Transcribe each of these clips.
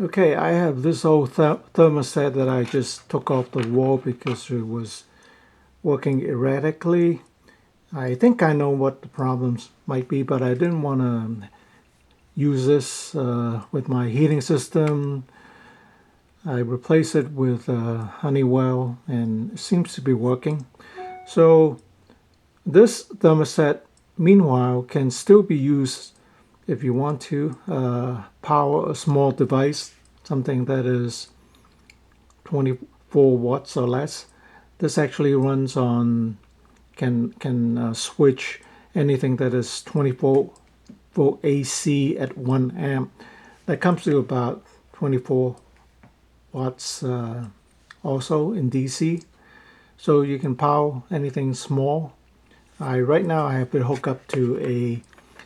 Okay, I have this old thermostat that I just took off the wall because it was working erratically. I think I know what the problems might be, but I didn't want to use this with my heating system. I replaced it with Honeywell and it seems to be working. So this thermostat, meanwhile, can still be used if you want to power a small device, something that is 24 watts or less. This actually runs on, can switch anything that is 24 volt AC at 1 amp. That comes to about 24 watts also in DC. So you can power anything small. Right now I have it hooked up to a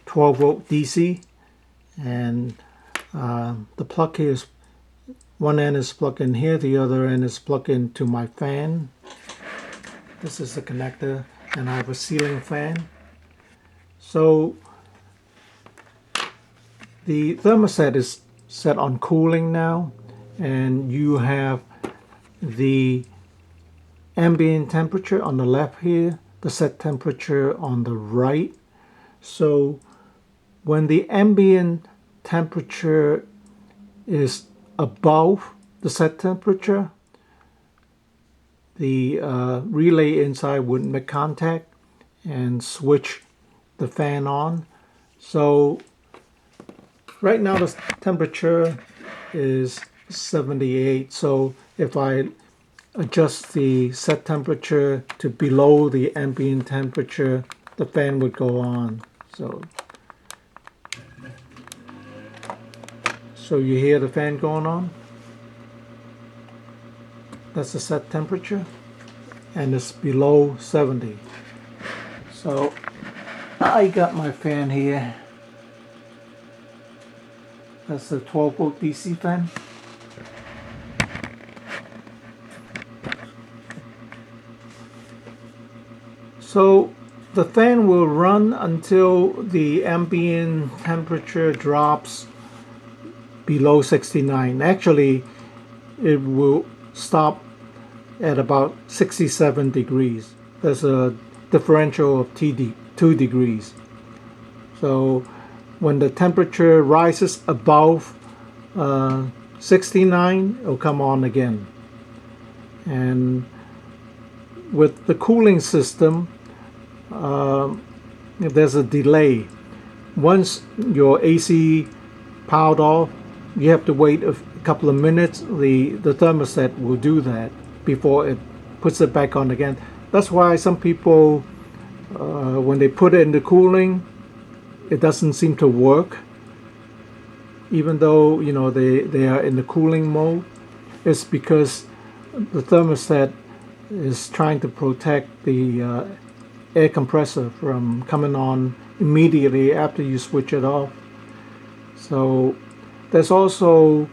12 volt DC, and the plug here is, one end is plugged in here, the other end is plugged into my fan. This is the connector, and I have a ceiling fan. So the thermostat is set on cooling now, and you have the ambient temperature on the left here, the set temperature on the right. So when the ambient temperature is above the set temperature, the relay inside would make contact and switch the fan on. So right now the temperature is 78. So if I adjust the set temperature to below the ambient temperature, the fan would go on. So you hear the fan going on. That's the set temperature, and it's below 70. So I got my fan here. That's the 12 volt DC fan. So the fan will run until the ambient temperature drops below 69. Actually, it will stop at about 67 degrees. There's a differential of 2 degrees. So when the temperature rises above 69, it'll come on again. And with the cooling system, there's a delay. Once your AC powered off, you have to wait a couple of minutes. The thermostat will do that before it puts it back on again. That's why some people, when they put it into cooling, it doesn't seem to work, even though they are in the cooling mode. It's because the thermostat is trying to protect the air compressor from coming on immediately after you switch it off. So there's also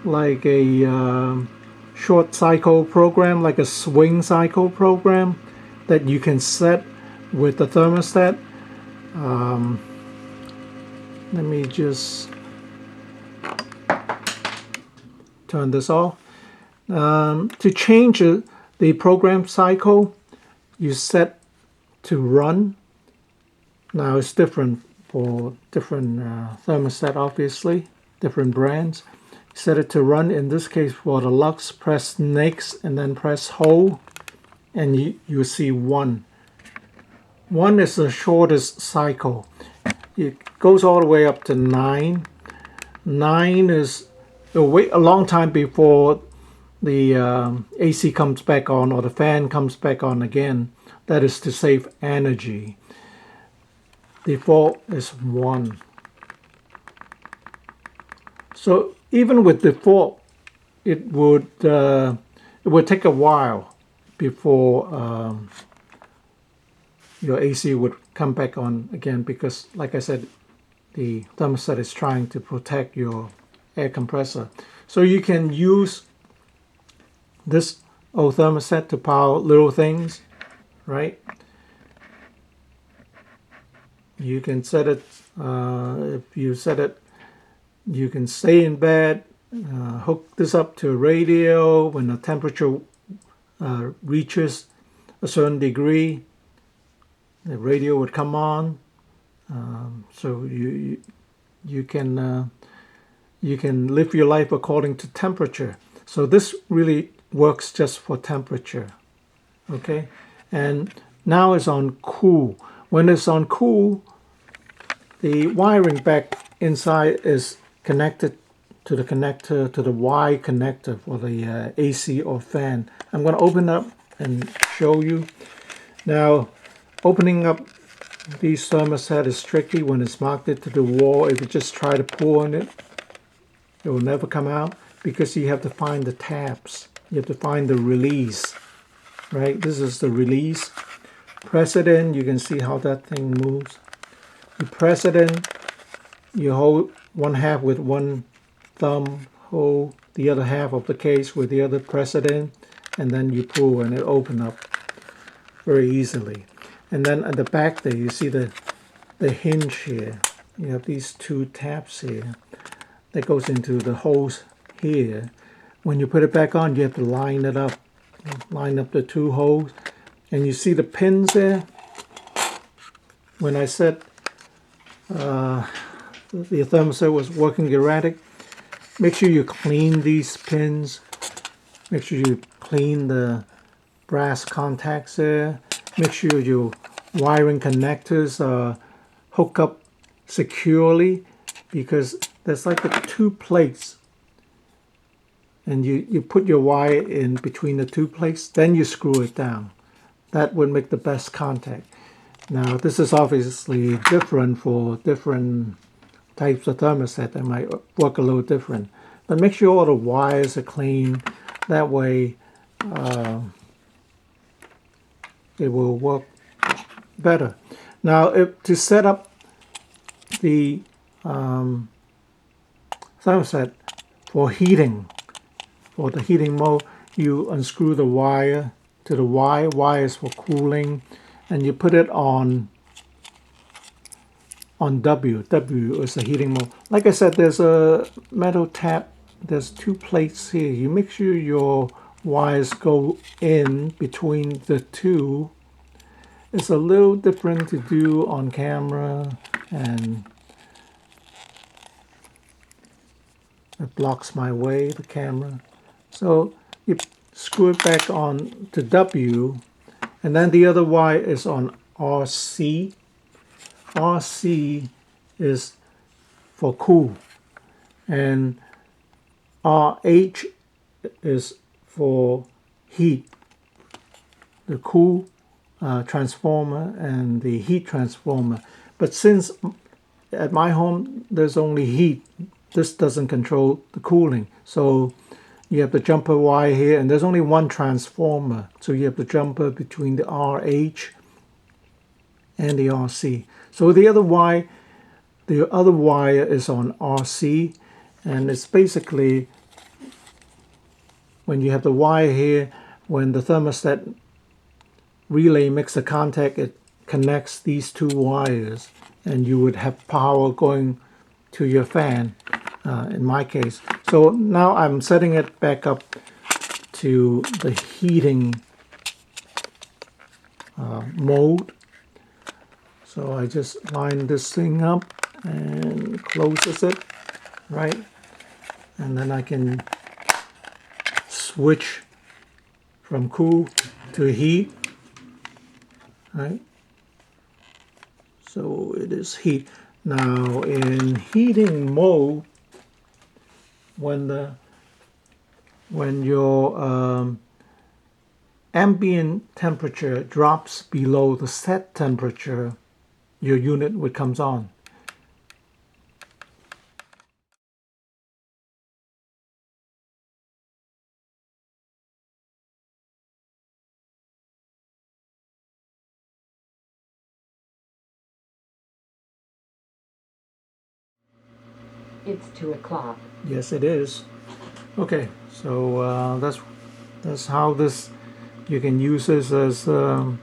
like a short cycle program, like a swing cycle program that you can set with the thermostat. Let me just turn this off. To change the program cycle, you set to run. Now it's different for different thermostat, obviously, different brands. Set it to run. In this case, for the Lux, press next and then press hold, and you see 1. 1 is the shortest cycle. It goes all the way up to 9. 9 is, it'll wait a long time before the AC comes back on or the fan comes back on again. That is to save energy. Default is 1. So even with default, it would take a while before your AC would come back on again, because, like I said, the thermostat is trying to protect your air compressor. So you can use this old thermostat to power little things, right? You can set it, if you set it, you can stay in bed hook this up to a radio. When the temperature reaches a certain degree, the radio would come on. So you can live your life according to temperature. So this really works just for temperature. Okay, and now it's on cool. When it's on cool, the wiring back inside is connected to the connector, to the Y connector for the AC or fan. I'm going to open up and show you. Now, opening up these thermostat is tricky when it's mounted to the wall. If you just try to pull on it, it will never come out because you have to find the tabs. You have to find the release, right? This is the release. Press it in, you can see how that thing moves. You press it in, you hold one half with one thumb, hold the other half of the case with the other, press it in, and then you pull and it opens up very easily. And then at the back there, you see the hinge here. You have these two tabs here that goes into the holes here. When you put it back on, you have to line it up. Line up the two holes. And you see the pins there? When I said the thermostat was working erratic, make sure you clean these pins. Make sure you clean the brass contacts there. Make sure your wiring connectors are hooked up securely, because there's like the two plates, and you put your wire in between the two plates, then you screw it down. That would make the best contact. Now this is obviously different for different types of thermostat. They might work a little different, but make sure all the wires are clean. That way it will work better. Now to set up the thermostat for heating, for the heating mode, you unscrew the wire to the Y. Y is for cooling, and you put it on W. W is the heating mode. Like I said, there's a metal tap. There's two plates here. You make sure your wires go in between the two. It's a little different to do on camera, and it blocks my way, the camera. So you screw it back on to W, and then the other wire is on RC. RC is for cool, and RH is for heat. The cool transformer and the heat transformer. But since at my home there's only heat, this doesn't control the cooling. So you have the jumper wire here, and there's only one transformer. So you have the jumper between the RH and the RC. So the other wire is on RC, and it's basically, when you have the wire here, when the thermostat relay makes a contact, it connects these two wires, and you would have power going to your fan, in my case. So now I'm setting it back up to the heating mode. So I just line this thing up and closes it, right? And then I can switch from cool to heat, right? So it is heat. Now in heating mode, when your ambient temperature drops below the set temperature, your unit would comes on. It's 2 o'clock. Yes, it is. Okay, so that's how this, you can use this as a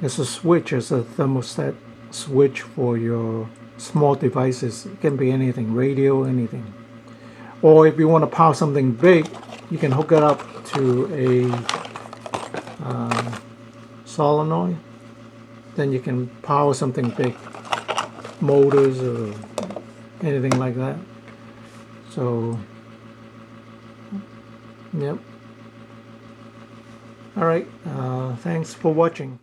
switch, as a thermostat switch for your small devices. It can be anything, radio, anything. Or if you want to power something big, you can hook it up to a solenoid. Then you can power something big, motors or anything like that. So, yep. All right. Thanks for watching.